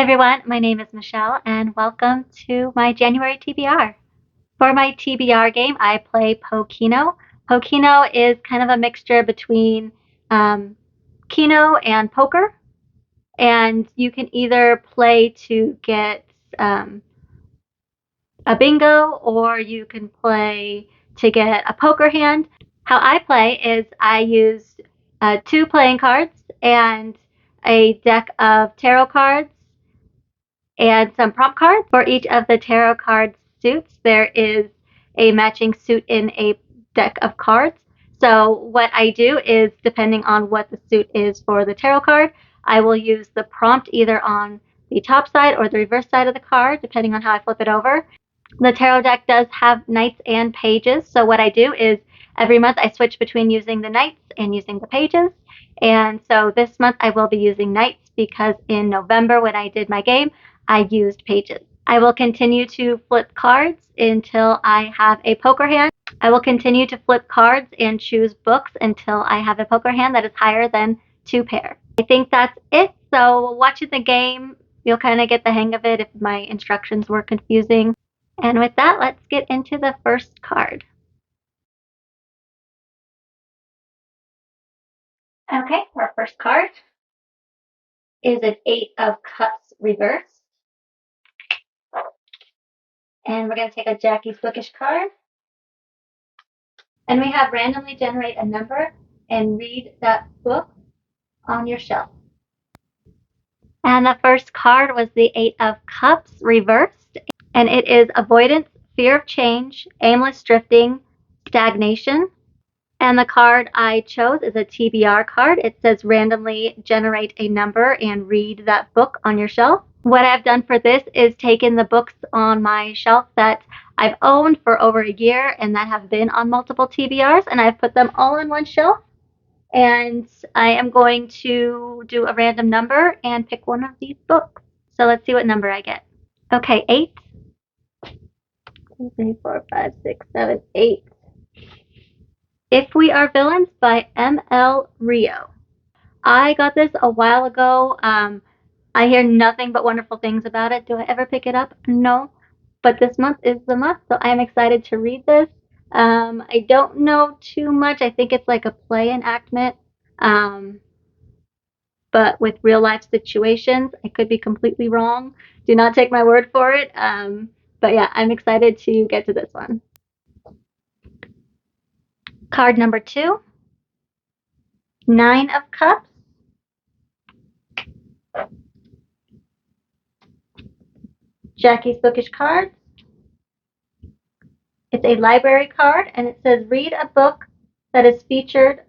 everyone, my name is Michelle and welcome to my January TBR. For my TBR game, I play Pokeno. Pokeno is kind of a mixture between Keno and poker, and you can either play to get a bingo or you can play to get a poker hand. How I play is I use 2 playing cards and a deck of tarot cards and some prompt cards. For each of the tarot card suits, there is a matching suit in a deck of cards. So what I do is, depending on what the suit is for the tarot card, I will use the prompt either on the top side or the reverse side of the card, depending on how I flip it over. The tarot deck does have knights and pages, so what I do is every month I switch between using the knights and using the pages. And so this month I will be using knights because in November when I did my game, I used pages. I will continue to flip cards until I have a poker hand. I will continue to flip cards and choose books until I have a poker hand that is higher than 2 pair. I think that's it. So watching the game, you'll kind of get the hang of it if my instructions were confusing. And with that, let's get into the first card. Okay, our first card is an 8 of Cups reversed. And we're going to take a Jackie's Bookish card. And we have randomly generate a number and read that book on your shelf. And the first card was the 8 of Cups reversed. And it is avoidance, fear of change, aimless drifting, stagnation. And the card I chose is a TBR card. It says randomly generate a number and read that book on your shelf. What I've done for this is taken the books on my shelf that I've owned for over a year and that have been on multiple TBRs, and I've put them all on one shelf. And I am going to do a random number and pick one of these books. So let's see what number I get. Okay, 8. 2, 3, 4, 5, 6, 7, 8. If We Are Villains by M.L. Rio. I got this a while ago. I hear nothing but wonderful things about it. Do I ever pick it up? No. But this month is the month, so I am excited to read this. I don't know too much. I think it's like a play enactment, but with real life situations. I could be completely wrong. Do not take my word for it. But yeah, I'm excited to get to this one. Card number 2, 9 of Cups. Jackie's Bookish cards. It's a library card, and it says read a book that is featured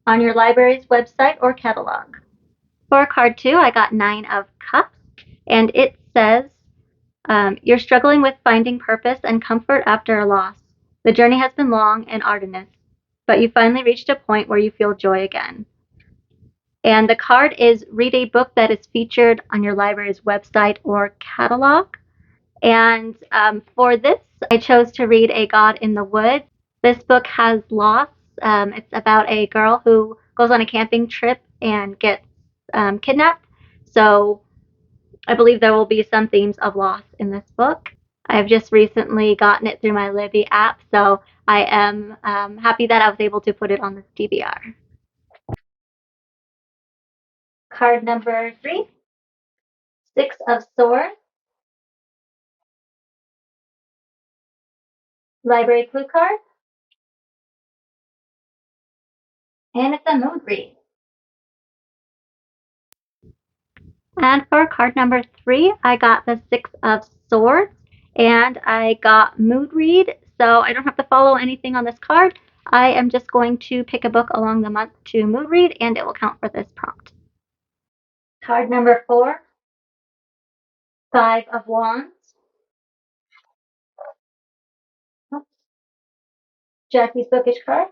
on your library's website or catalog. For card 2, I got 9 of Cups, and it says you're struggling with finding purpose and comfort after a loss. The journey has been long and arduous, but you finally reached a point where you feel joy again. And the card is read a book that is featured on your library's website or catalog. And for this, I chose to read A God in the Woods. This book has loss. It's about a girl who goes on a camping trip and gets kidnapped. So I believe there will be some themes of loss in this book. I've just recently gotten it through my Libby app, so I am happy that I was able to put it on this TBR. Card number 3, 6 of Swords. Library clue card. And it's a mood read. And for card number 3, I got the 6 of Swords, and I got mood read, so I don't have to follow anything on this card. I am just going to pick a book along the month to mood read, and it will count for this prompt. Card number 4, 5 of Wands. Jackie's Bookish cards.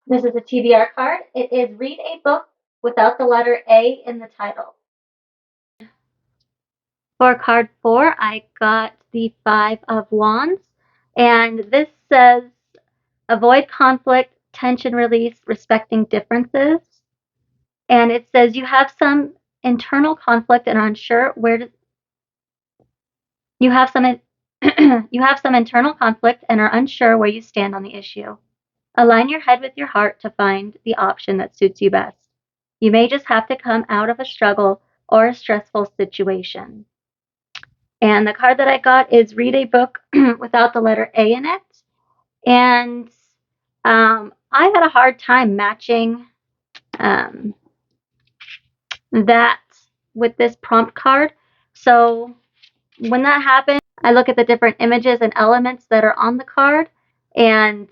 This is a TBR card. It is read a book without the letter A in the title. For card 4, I got the 5 of Wands, and this says avoid conflict, tension release, respecting differences. And it says you have some internal conflict and are unsure where to, you have some you have some internal conflict and are unsure where you stand on the issue. Align your head with your heart to find the option that suits you best. You may just have to come out of a struggle or a stressful situation. And the card that I got is read a book without the letter A in it. And I had a hard time matching um, that with this prompt card. So when that happens, I look at the different images and elements that are on the card and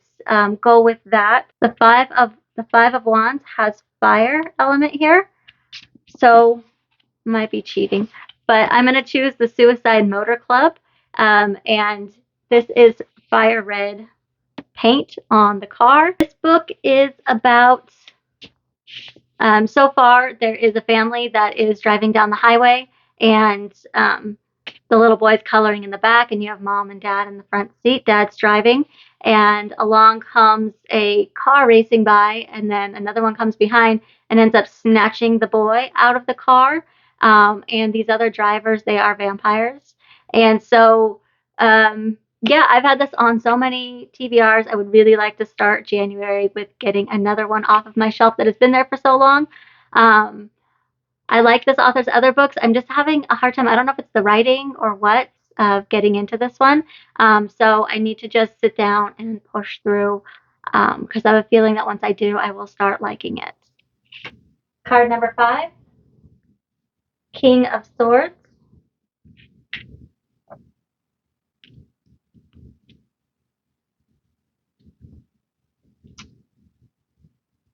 go with that. The five of wands has fire element here, so might be cheating, but I'm going to choose the Suicide Motor Club, and this is fire red paint on the car. This book is about, so far, there is a family that is driving down the highway, and the little boy's coloring in the back, and you have mom and dad in the front seat. Dad's driving, and along comes a car racing by, and then another one comes behind and ends up snatching the boy out of the car. And these other drivers, they are vampires. And so, yeah, I've had this on so many TBRs. I would really like to start January with getting another one off of my shelf that has been there for so long. I like this author's other books. I'm just having a hard time. I don't know if it's the writing or what of getting into this one. So I need to just sit down and push through because I have a feeling that once I do, I will start liking it. Card number 5, King of Swords.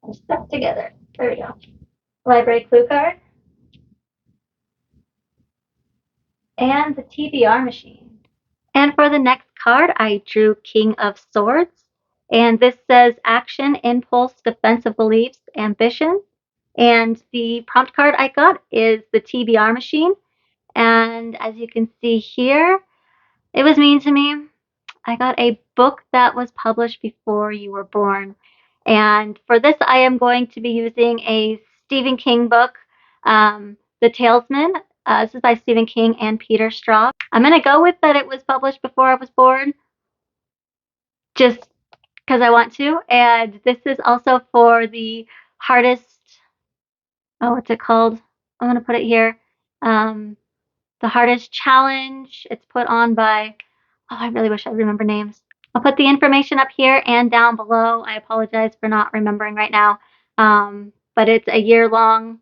They're stuck together. There we go. Library clue card. And the TBR machine. And for the next card, I drew King of Swords. And this says action, impulse, defensive beliefs, ambition. And the prompt card I got is the TBR machine. And as you can see here, it was mean to me. I got a book that was published before you were born. And for this, I am going to be using a Stephen King book, The Talesman. This is by Stephen King and Peter Straub. I'm going to go with that it was published before I was born, just because I want to. And this is also for the hardest, what's it called? I'm going to put it here. The hardest challenge. It's put on by, I really wish I remember names. I'll put the information up here and down below. I apologize for not remembering right now. But it's a year-long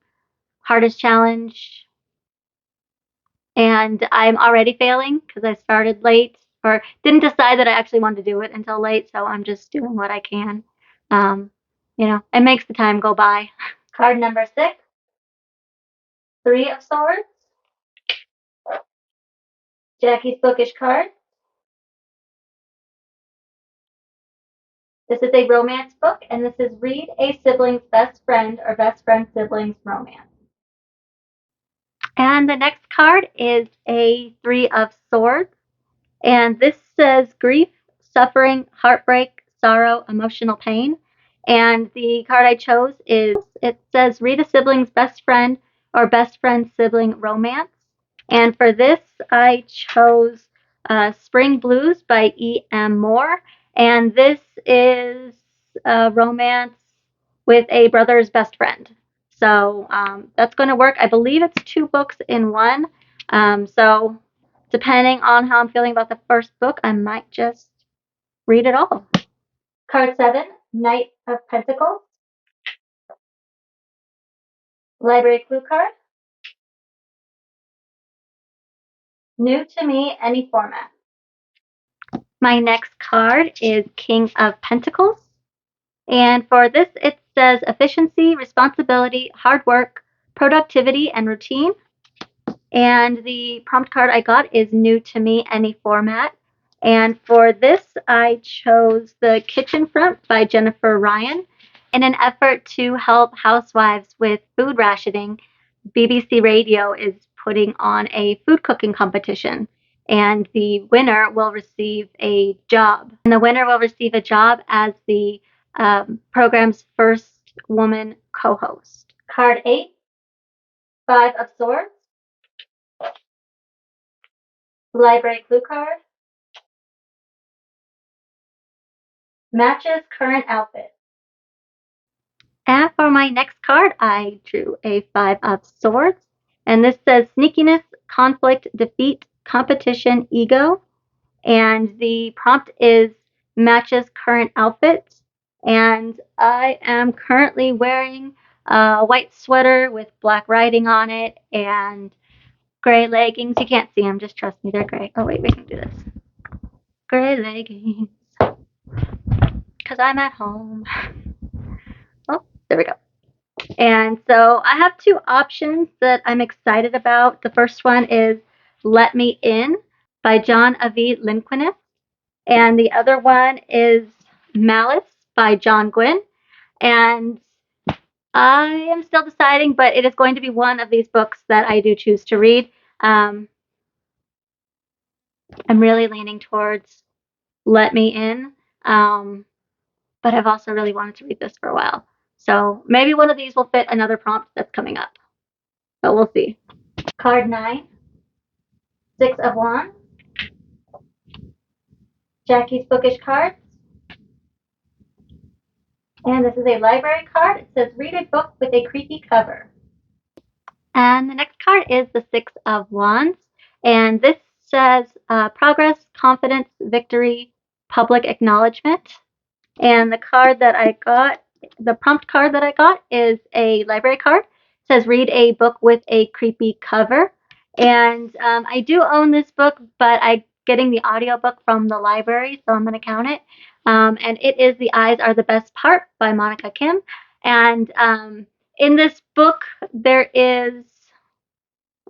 hardest challenge. And I'm already failing because I started late or didn't decide that I actually wanted to do it until late. So I'm just doing what I can. It makes the time go by. Card number 6, 3 of Swords. Jacquie's Bookish card. This is a romance book, and this is Read a Sibling's Best Friend or Best Friend Sibling's Romance. And the next card is a 3 of Swords, and this says grief, suffering, heartbreak, sorrow, emotional pain. And the card I chose it says Read a Sibling's Best Friend or Best Friend Sibling Romance. And for this, I chose Spring Blues by E.M. Moore. And this is a romance with a brother's best friend. So that's going to work. I believe it's 2 books in one. So depending on how I'm feeling about the first book, I might just read it all. Card 7, Knight of Pentacles. Library clue card. New to me, any format. My next card is King of Pentacles. And for this, it says efficiency, responsibility, hard work, productivity, and routine. And the prompt card I got is New to me, any format. And for this, I chose The Kitchen Front by Jennifer Ryan. In an effort to help housewives with food rationing, BBC Radio is putting on a food cooking competition. And the winner will receive a job. And the winner will receive a job as the program's first woman co-host. Card 8, 5 of Swords, Library Clue card, matches current outfit. And for my next card, I drew a 5 of Swords, and this says sneakiness, conflict, defeat, competition, ego, and the prompt is matches current outfit, and I am currently wearing a white sweater with black writing on it and gray leggings. You can't see them, just trust me, they're gray. Oh wait, we can do this. Gray leggings, because I'm at home. Oh, there we go. And so I have two options that I'm excited about. The first one is Let Me In by John Avi Lindquist. And the other one is Malice by John Gwynne. And I am still deciding, but it is going to be one of these books that I do choose to read. I'm really leaning towards Let Me In, but I've also really wanted to read this for a while. So maybe one of these will fit another prompt that's coming up, but we'll see. Card 9, 6 of Wands, Jacquie's Bookish cards, and this is a library card. It says read a book with a creepy cover. And the next card is the 6 of Wands, and this says progress, confidence, victory, public acknowledgement. And the card that I got, the prompt card that I got, is a library card. It says read a book with a creepy cover. And I do own this book, but I'm getting the audiobook from the library, so I'm going to count it. And it is The Eyes Are the Best Part by Monica Kim. And in this book, there is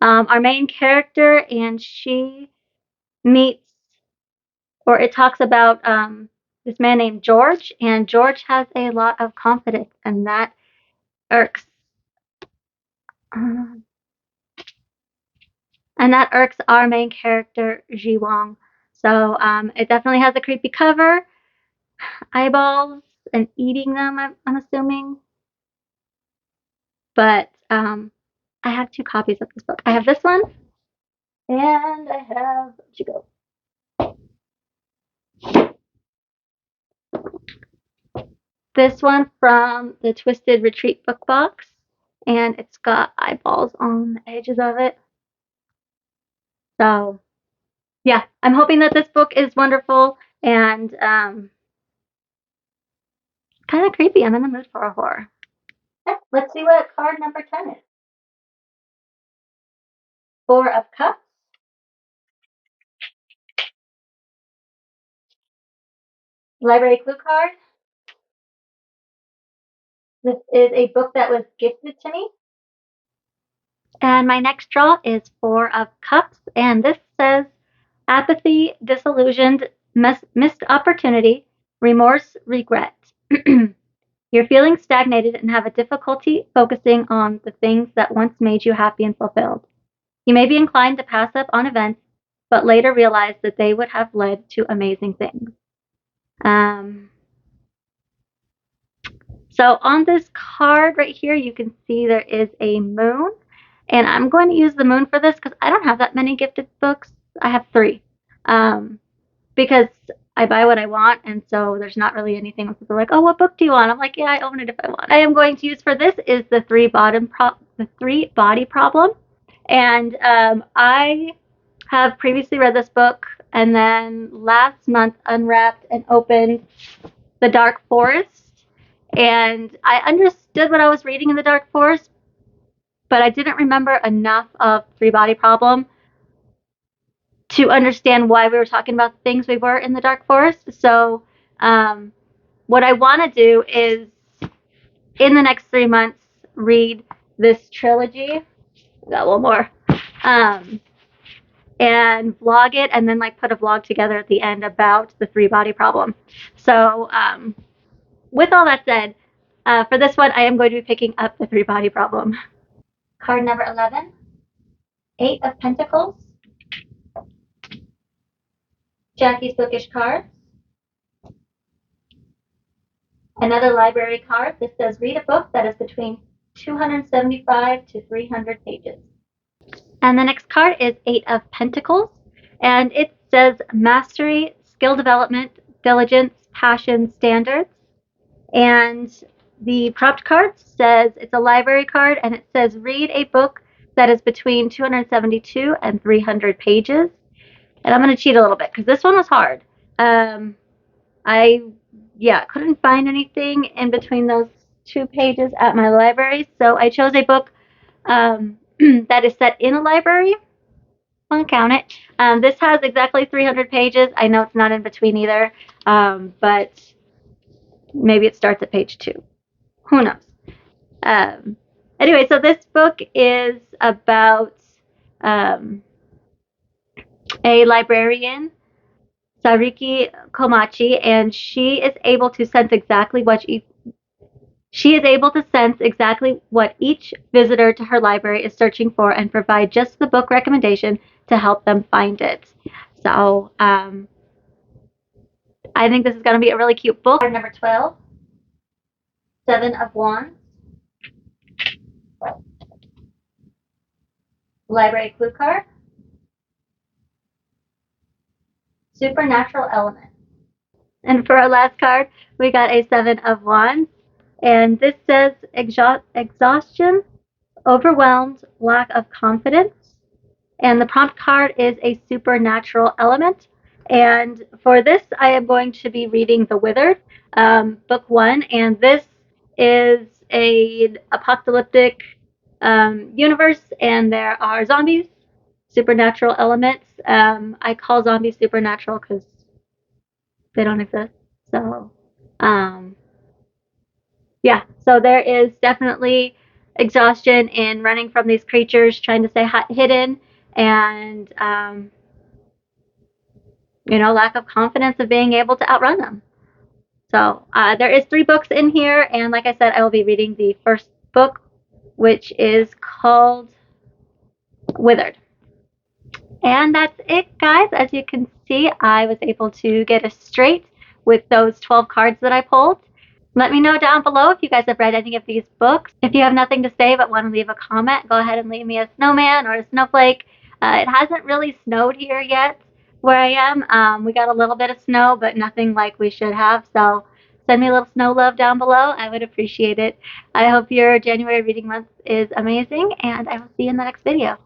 our main character, and she meets, or it talks about this man named George, and George has a lot of confidence, and that irks. And that irks our main character, Ji Wong. So it definitely has a creepy cover, eyeballs, and eating them, I'm assuming. But I have two copies of this book. I have this one, and I have, where'd you go? This one from the Twisted Retreat book box, and it's got eyeballs on the edges of it. So, yeah, I'm hoping that this book is wonderful and kind of creepy. I'm in the mood for a horror. Okay, let's see what card number 10 is. 4 of Cups, Library Clue card. This is a book that was gifted to me. And my next draw is 4 of Cups, and this says apathy, disillusioned, missed opportunity, remorse, regret. You're feeling stagnated and have a difficulty focusing on the things that once made you happy and fulfilled. You may be inclined to pass up on events, but later realize that they would have led to amazing things. So on this card right here, you can see there is a moon. And I'm going to use the moon for this because I don't have that many gifted books. I have 3. Because I buy what I want, and so there's not really anything where people are like, oh, what book do you want? I'm like, yeah, I own it if I want. I am going to use for this is the three body problem. And I have previously read this book, and then last month unwrapped and opened The Dark Forest. And I understood what I was reading in The Dark Forest, but I didn't remember enough of Three Body Problem to understand why we were talking about the things we were in The Dark Forest. So what I want to do is, in the next 3 months, read this trilogy. Got one more. And vlog it, and then like put a vlog together at the end about the Three Body Problem. So with all that said, for this one, I am going to be picking up the Three Body Problem. Card number 11, 8 of Pentacles, Jacquie's Bookish cards, another library card. This says read a book that is between 275 to 300 pages. And the next card is Eight of Pentacles, and it says mastery, skill development, diligence, passion, standards. And the prompt card says it's a library card, and it says read a book that is between 272 and 300 pages. And I'm going to cheat a little bit because this one was hard. I couldn't find anything in between those 2 pages at my library, so I chose a book that is set in a library. I'll count it. This has exactly 300 pages. I know it's not in between either, but maybe it starts at page 2. Who knows? Anyway, so this book is about a librarian, Sariki Komachi, and she is able to sense exactly what each visitor to her library is searching for and provide just the book recommendation to help them find it. So I think this is going to be a really cute book. Card number 12, Seven of Wands. Library clue card. Supernatural element. And for our last card, we got a Seven of Wands. And this says exhaustion, overwhelmed, lack of confidence. And the prompt card is a supernatural element. And for this, I am going to be reading The Withered, book 1. And this is an apocalyptic universe, and there are zombies, supernatural elements. I call zombies supernatural because they don't exist. So, so there is definitely exhaustion in running from these creatures, trying to stay hidden, and lack of confidence of being able to outrun them. So there is 3 books in here, and like I said, I will be reading the first book, which is called Withered. And that's it, guys. As you can see, I was able to get a straight with those 12 cards that I pulled. Let me know down below if you guys have read any of these books. If you have nothing to say but want to leave a comment, go ahead and leave me a snowman or a snowflake. It hasn't really snowed here yet where I am. We got a little bit of snow, but nothing like we should have. So send me a little snow love down below. I would appreciate it. I hope your January reading month is amazing, and I will see you in the next video.